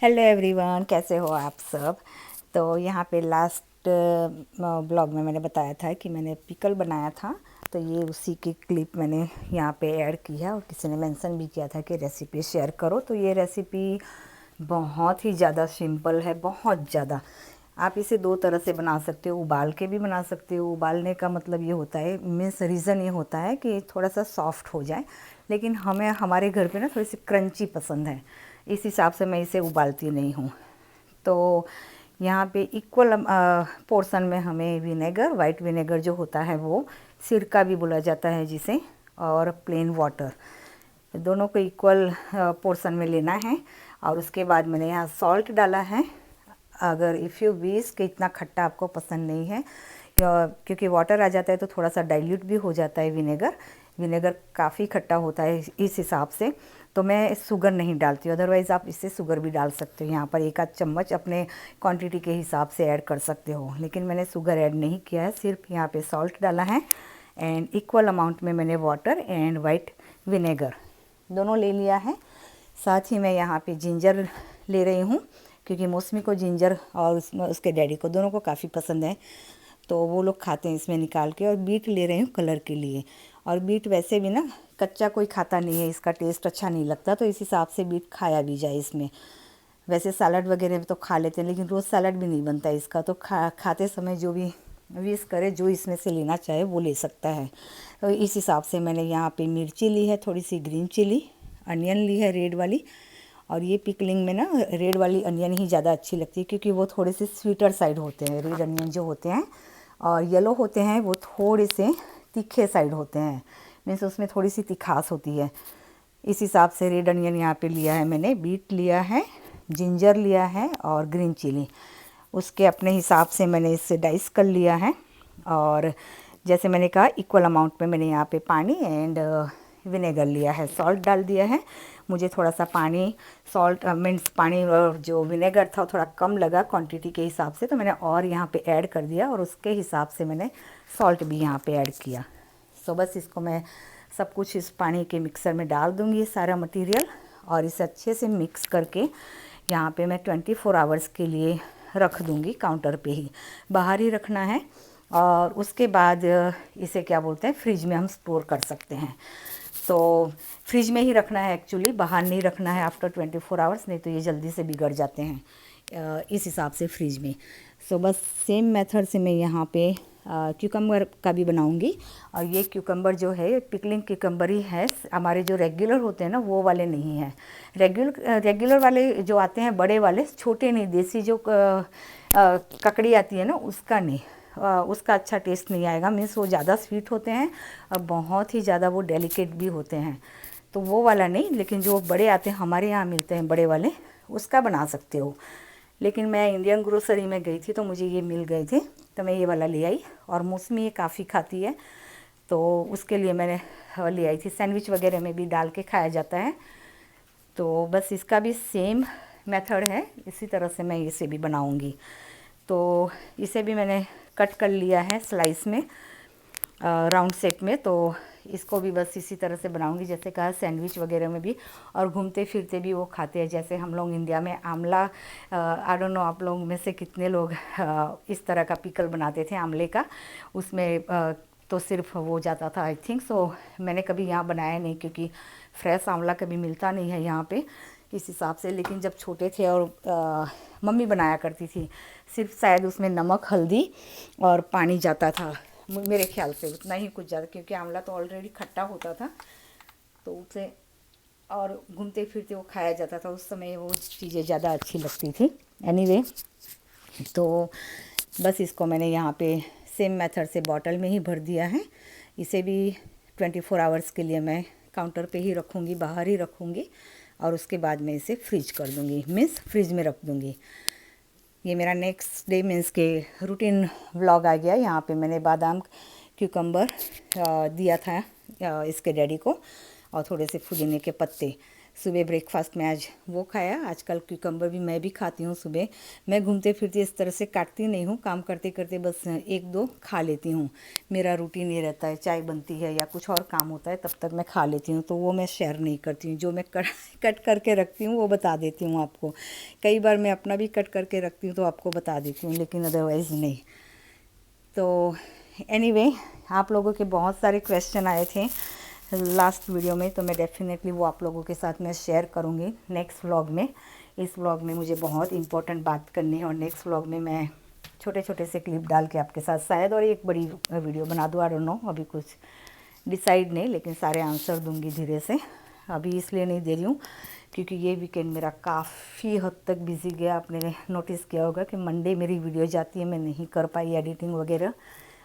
Hello everyone, कैसे हो आप सब। तो यहाँ पे लास्ट ब्लॉग में मैंने बताया था कि मैंने पिकल बनाया था, तो ये उसी की क्लिप मैंने यहाँ पे ऐड की है। और किसी ने मेंशन भी किया था कि रेसिपी शेयर करो, तो ये रेसिपी बहुत ही ज़्यादा सिंपल है, बहुत ज़्यादा। आप इसे दो तरह से बना सकते हो, उबाल के भी बना सकते हो। उबालने का मतलब ये होता है, मीन्स रीज़न ये होता है कि थोड़ा सा सॉफ्ट हो जाए, लेकिन हमें हमारे घर पे ना थोड़ी सी क्रंची पसंद है, इस हिसाब से मैं इसे उबालती नहीं हूँ। तो यहाँ पे इक्वल पोर्शन में हमें विनेगर, वाइट विनेगर जो होता है वो सिरका भी बोला जाता है जिसे, और प्लेन वाटर, दोनों को इक्वल पोर्शन में लेना है। और उसके बाद मैंने यहाँ सॉल्ट डाला है। अगर इफ़ यू विश कि इतना खट्टा आपको पसंद नहीं है, क्योंकि वाटर आ जाता है तो थोड़ा सा डाइल्यूट भी हो जाता है विनेगर। विनेगर काफ़ी खट्टा होता है इस हिसाब से, तो मैं शुगर नहीं डालती हूँ। अदरवाइज़ आप इससे शुगर भी डाल सकते हो, यहाँ पर एक आध चम्मच अपने क्वांटिटी के हिसाब से ऐड कर सकते हो, लेकिन मैंने शुगर ऐड नहीं किया है, सिर्फ यहाँ पे सॉल्ट डाला है। एंड इक्वल अमाउंट में मैंने वाटर एंड वाइट विनेगर दोनों ले लिया है। साथ ही मैं यहाँ पे जिंजर ले रही हूँ, क्योंकि मौसमी को जिंजर और उसके डैडी को दोनों को काफ़ी पसंद है, तो वो लोग खाते हैं इसमें निकाल के। और बीट ले रही हूँ कलर के लिए, और बीट वैसे भी ना कच्चा कोई खाता नहीं है, इसका टेस्ट अच्छा नहीं लगता, तो इस हिसाब से बीट खाया भी जाए इसमें। वैसे सलाद वगैरह में तो खा लेते हैं, लेकिन रोज़ सलाद भी नहीं बनता इसका, तो खाते समय जो भी विश करे, जो इसमें से लेना चाहे वो ले सकता है। तो इस हिसाब से मैंने यहाँ पे मिर्ची ली है, थोड़ी सी ग्रीन चिली, अनियन ली है रेड वाली। और ये पिकलिंग में ना रेड वाली अनियन ही ज़्यादा अच्छी लगती है, क्योंकि वो थोड़े से स्वीटर साइड होते हैं रेड अनियन जो होते हैं, और येलो होते हैं वो थोड़े से तीखे साइड होते हैं, मीन्स उसमें थोड़ी सी तिखास होती है। इस हिसाब से रेड अनियन यहाँ पे लिया है मैंने, बीट लिया है, जिंजर लिया है और ग्रीन चिली, उसके अपने हिसाब से मैंने इससे डाइस कर लिया है। और जैसे मैंने कहा इक्वल अमाउंट में मैंने यहाँ पे पानी एंड विनेगर लिया है, सॉल्ट डाल दिया है। मुझे थोड़ा सा पानी, सॉल्ट मीन्स पानी और जो विनेगर था थोड़ा कम लगा क्वांटिटी के हिसाब से, तो मैंने और यहाँ पे ऐड कर दिया, और उसके हिसाब से मैंने सॉल्ट भी यहाँ पे ऐड किया। सो बस इसको मैं सब कुछ इस पानी के मिक्सर में डाल दूँगी सारा मटेरियल, और इसे अच्छे से मिक्स करके यहाँ पे मैं 24 आवर्स के लिए रख दूँगी काउंटर पे ही, बाहर ही रखना है। और उसके बाद इसे क्या बोलते हैं, फ्रिज में हम स्टोर कर सकते हैं। तो फ्रिज में ही रखना है एक्चुअली, बाहर नहीं रखना है आफ्टर 24 आवर्स, नहीं तो ये जल्दी से बिगड़ जाते हैं, इस हिसाब से फ्रिज में। सो बस सेम मेथड से मैं यहाँ पे क्यूकम्बर का भी बनाऊंगी। और ये क्यूकम्बर जो है पिकलिंग क्यूकम्बर ही है, हमारे जो रेगुलर होते हैं ना वो वाले नहीं हैं। रेगुलर वाले जो आते हैं बड़े वाले, छोटे नहीं, देसी जो ककड़ी आती है ना उसका नहीं, उसका अच्छा टेस्ट नहीं आएगा, मीन्स वो ज़्यादा स्वीट होते हैं और बहुत ही ज़्यादा वो डेलिकेट भी होते हैं, तो वो वाला नहीं। लेकिन जो बड़े आते हैं हमारे यहाँ मिलते हैं बड़े वाले, उसका बना सकते हो। लेकिन मैं इंडियन ग्रोसरी में गई थी तो मुझे ये मिल गए थे, तो मैं ये वाला ले आई। और मौसमी ये काफ़ी खाती है, तो उसके लिए मैंने ले आई थी, सैंडविच वगैरह में भी डाल के खाया जाता है। तो बस इसका भी सेम मेथड है, इसी तरह से मैं इसे भी बनाऊंगी। तो इसे भी मैंने कट कर लिया है स्लाइस में, राउंड शेप में। तो इसको भी बस इसी तरह से बनाऊंगी जैसे कहा सैंडविच वगैरह में भी, और घूमते फिरते भी वो खाते हैं। जैसे हम लोग इंडिया में आंवला, आई डोंट नो आप लोग में से कितने लोग इस तरह का पिकल बनाते थे आंवले का, उसमें तो सिर्फ वो जाता था आई थिंक सो। मैंने कभी यहाँ बनाया नहीं, क्योंकि फ्रेश आंवला कभी मिलता नहीं है यहाँ पे इस हिसाब से। लेकिन जब छोटे थे और मम्मी बनाया करती थी, सिर्फ शायद उसमें नमक, हल्दी और पानी जाता था मेरे ख्याल से, उतना ही कुछ ज़्यादा, क्योंकि आंवला तो ऑलरेडी खट्टा होता था, तो उसे और घूमते फिरते वो खाया जाता था। उस समय वो चीज़ें ज़्यादा अच्छी लगती थी। एनीवे, तो बस इसको मैंने यहाँ पे सेम मेथड से बॉटल में ही भर दिया है। इसे भी 24 आवर्स के लिए मैं काउंटर पे ही रखूँगी, बाहर ही रखूँगी, और उसके बाद मैं इसे फ्रीज कर दूँगी, मीन्स फ्रिज में रख दूँगी। ये मेरा नेक्स्ट डे मीन्स के रूटीन व्लॉग आ गया। यहाँ पे मैंने बादाम, क्यूकम्बर दिया था इसके डैडी को, और थोड़े से पुदीने के पत्ते। सुबह ब्रेकफास्ट में आज वो खाया। आजकल क्यूकम्बर भी मैं भी खाती हूँ सुबह। मैं घूमते फिरते इस तरह से काटती नहीं हूँ, काम करते करते बस एक दो खा लेती हूँ। मेरा रूटीन ये रहता है, चाय बनती है या कुछ और काम होता है तब तक मैं खा लेती हूँ, तो वो मैं शेयर नहीं करती हूँ। जो मैं कट करके रखती हूँ वो बता देती हूँ आपको। कई बार मैं अपना भी कट करके रखती हूँ तो आपको बता देती हूँ, लेकिन अदरवाइज़ नहीं। तो एनीवे, आप लोगों के बहुत सारे क्वेश्चन आए थे लास्ट वीडियो में, तो मैं डेफिनेटली वो आप लोगों के साथ मैं शेयर करूँगी नेक्स्ट व्लॉग में। इस व्लॉग में मुझे बहुत इंपॉर्टेंट बात करनी है और नेक्स्ट व्लॉग में मैं छोटे छोटे से क्लिप डाल के आपके साथ शायद और एक बड़ी वीडियो बना दूँ। आई डोंट नो, अभी कुछ डिसाइड नहीं, लेकिन सारे आंसर दूंगी धीरे से। अभी इसलिए नहीं दे रही हूँ क्योंकि ये वीकेंड मेरा काफ़ी हद तक बिजी गया। आपने नोटिस किया होगा कि मंडे मेरी वीडियो जाती है, मैं नहीं कर पाई एडिटिंग वगैरह।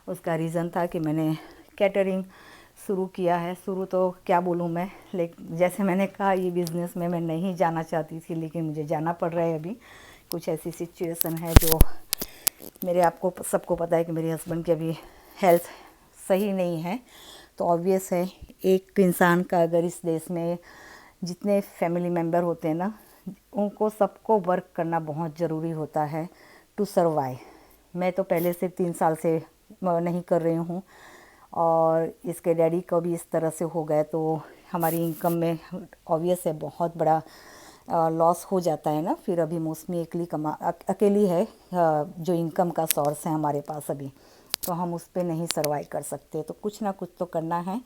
उसका रीज़न था कि मैंने कैटरिंग शुरू किया है। शुरू तो क्या बोलूँ मैं, लेकिन जैसे मैंने कहा ये बिज़नेस में मैं नहीं जाना चाहती थी, लेकिन मुझे जाना पड़ रहा है। अभी कुछ ऐसी सिचुएशन है जो मेरे आपको सबको पता है कि मेरे हस्बैंड की अभी हेल्थ सही नहीं है। तो ऑब्वियस है, एक इंसान का अगर इस देश में जितने फैमिली मेम्बर होते हैं ना, उनको सबको वर्क करना बहुत ज़रूरी होता है टू सर्वाइव। मैं तो पहले से 3 साल से नहीं कर रही हूँ और इसके डैडी को भी इस तरह से हो गए, तो हमारी इनकम में ऑब्वियस है बहुत बड़ा लॉस हो जाता है ना। फिर अभी मौसमी अकेली है जो इनकम का सोर्स है हमारे पास अभी, तो हम उस पर नहीं सर्वाइव कर सकते, तो कुछ ना कुछ तो करना है।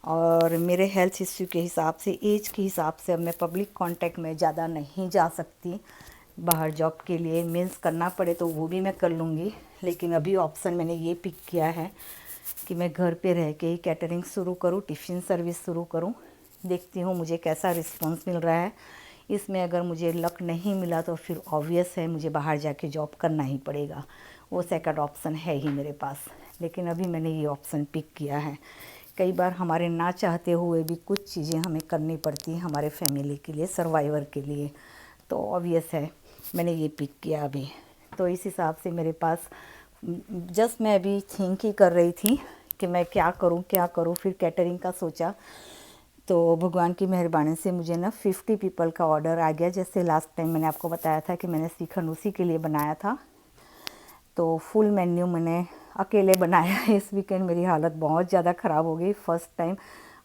और मेरे हेल्थ इश्यू के हिसाब से, एज के हिसाब से अब मैं पब्लिक कांटेक्ट में ज़्यादा नहीं जा सकती बाहर जॉब के लिए। मीन्स करना पड़े तो वो भी मैं कर लूँगी, लेकिन अभी ऑप्शन मैंने ये पिक किया है कि मैं घर पे रह के ही कैटरिंग शुरू करूँ, टिफ़िन सर्विस शुरू करूँ। देखती हूँ मुझे कैसा रिस्पॉन्स मिल रहा है। इसमें अगर मुझे लक नहीं मिला तो फिर ऑब्वियस है मुझे बाहर जाके जॉब करना ही पड़ेगा। वो सेकंड ऑप्शन है ही मेरे पास, लेकिन अभी मैंने ये ऑप्शन पिक किया है। कई बार हमारे ना चाहते हुए भी कुछ चीज़ें हमें करनी पड़ती हैं हमारे फैमिली के लिए, सर्वाइवर के लिए, तो ऑब्वियस है मैंने ये पिक किया अभी। तो इस हिसाब से मेरे पास जस्ट मैं अभी थिंक ही कर रही थी कि मैं क्या करूं। फिर कैटरिंग का सोचा, तो भगवान की मेहरबानी से मुझे ना 50 पीपल का ऑर्डर आ गया। जैसे लास्ट टाइम मैंने आपको बताया था कि मैंने श्रीखंड उसी के लिए बनाया था, तो फुल मेन्यू मैंने अकेले बनाया। इस वीकेंड मेरी हालत बहुत ज़्यादा ख़राब हो गई। फ़र्स्ट टाइम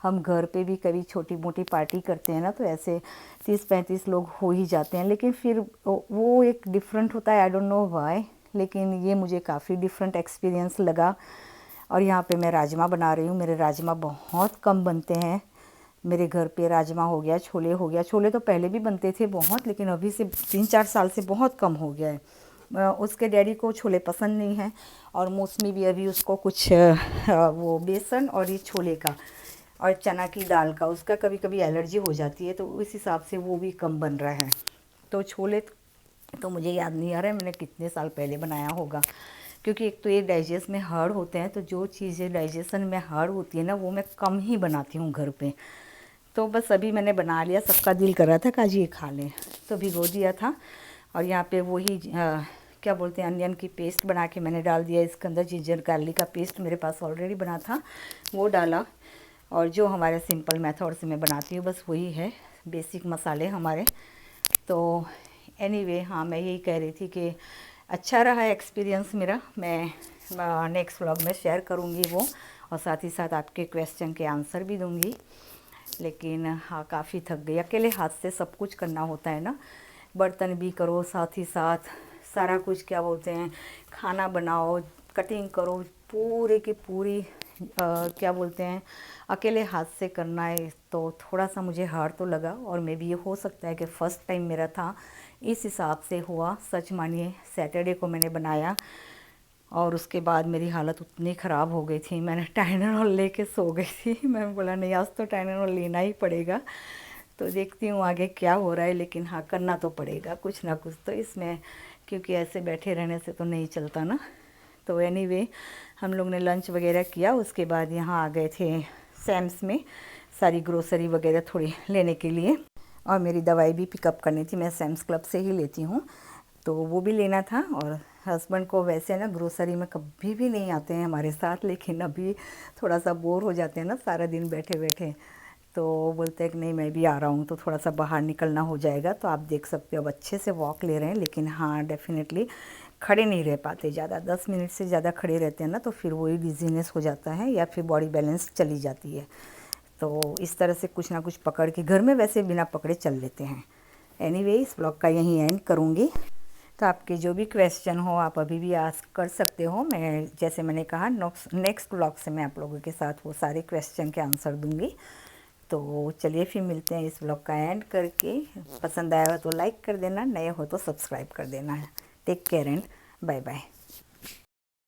हम घर पे भी कभी छोटी मोटी पार्टी करते हैं ना, तो ऐसे 30-35 लोग हो ही जाते हैं, लेकिन फिर वो एक डिफरेंट होता है। आई डोंट नो व्हाई, लेकिन ये मुझे काफ़ी डिफरेंट एक्सपीरियंस लगा। और यहाँ पे मैं राजमा बना रही हूँ। मेरे राजमा बहुत कम बनते हैं मेरे घर पे। राजमा हो गया, छोले हो गया। छोले तो पहले भी बनते थे बहुत, लेकिन अभी से 3-4 साल से बहुत कम हो गया है। उसके डैडी को छोले पसंद नहीं है, और मौसमी भी अभी उसको कुछ वो बेसन और ये छोले का और चना की दाल का उसका कभी कभी एलर्जी हो जाती है, तो उस हिसाब से वो भी कम बन रहा है। तो छोले तो मुझे याद नहीं आ रहा है मैंने कितने साल पहले बनाया होगा, क्योंकि एक तो ये डाइजेस्ट में हार्ड होते हैं, तो जो चीज़ें डाइजेशन में हार्ड होती है ना वो मैं कम ही बनाती हूँ घर पे। तो बस अभी मैंने बना लिया, सबका दिल कर रहा था कि आज ये खा लें, तो भिगो दिया था। और यहाँ पे वही क्या बोलते हैं, अनियन की पेस्ट बना के मैंने डाल दिया इसके अंदर। जिंजर गार्लिक का पेस्ट मेरे पास ऑलरेडी बना था, वो डाला। और जो हमारे सिंपल मेथड से मैं बनाती हूँ बस वही है बेसिक मसाले हमारे। तो एनीवे, हाँ मैं यही कह रही थी कि अच्छा रहा एक्सपीरियंस मेरा। मैं नेक्स्ट व्लॉग में शेयर करूँगी वो, और साथ ही साथ आपके क्वेश्चन के आंसर भी दूँगी। लेकिन हाँ, काफ़ी थक गई। अकेले हाथ से सब कुछ करना होता है ना, बर्तन भी करो, साथ ही साथ सारा कुछ क्या बोलते हैं, खाना बनाओ, कटिंग करो, पूरे की पूरी क्या बोलते हैं, अकेले हाथ से करना है। तो थोड़ा सा मुझे हार्ड तो लगा, और मे भी ये हो सकता है कि फ़र्स्ट टाइम मेरा था, इस हिसाब से हुआ। सच मानिए सैटरडे को मैंने बनाया और उसके बाद मेरी हालत उतनी ख़राब हो गई थी, मैंने टाइलेनॉल लेके सो गई थी। मैंने बोला नहीं, आज तो टाइलेनॉल लेना ही पड़ेगा। तो देखती हूँ आगे क्या हो रहा है, लेकिन हाँ करना तो पड़ेगा कुछ ना कुछ तो इसमें, क्योंकि ऐसे बैठे रहने से तो नहीं चलता ना। तो एनीवे, हम लोग ने लंच वगैरह किया, उसके बाद यहाँ आ गए थे सैम्स में सारी ग्रोसरी वगैरह थोड़ी लेने के लिए, और मेरी दवाई भी पिकअप करनी थी। मैं सैम्स क्लब से ही लेती हूँ, तो वो भी लेना था। और हस्बैंड को वैसे ना ग्रोसरी में कभी भी नहीं आते हैं हमारे साथ, लेकिन अभी थोड़ा सा बोर हो जाते हैं ना सारा दिन बैठे बैठे, तो बोलते हैं कि नहीं मैं भी आ रहा हूँ, तो थोड़ा सा बाहर निकलना हो जाएगा। तो आप देख सकते हो अब अच्छे से वॉक ले रहे हैं, लेकिन हाँ डेफिनेटली खड़े नहीं रह पाते ज़्यादा। 10 मिनट से ज़्यादा खड़े रहते हैं ना तो फिर वही डिजीनेस हो जाता है या फिर बॉडी बैलेंस चली जाती है। तो इस तरह से कुछ ना कुछ पकड़ के, घर में वैसे बिना पकड़े चल लेते हैं। एनीवे इस ब्लॉग का यहीं एंड करूँगी। तो आपके जो भी क्वेश्चन हो आप अभी भी आस्क कर सकते हो। मैं जैसे मैंने कहा नेक्स्ट ब्लॉग से मैं आप लोगों के साथ वो सारे क्वेश्चन के आंसर दूंगी। तो चलिए फिर मिलते हैं इस ब्लॉग का एंड करके। पसंद आया हो तो लाइक कर देना, नए हो तो सब्सक्राइब कर देना। Take care and bye bye.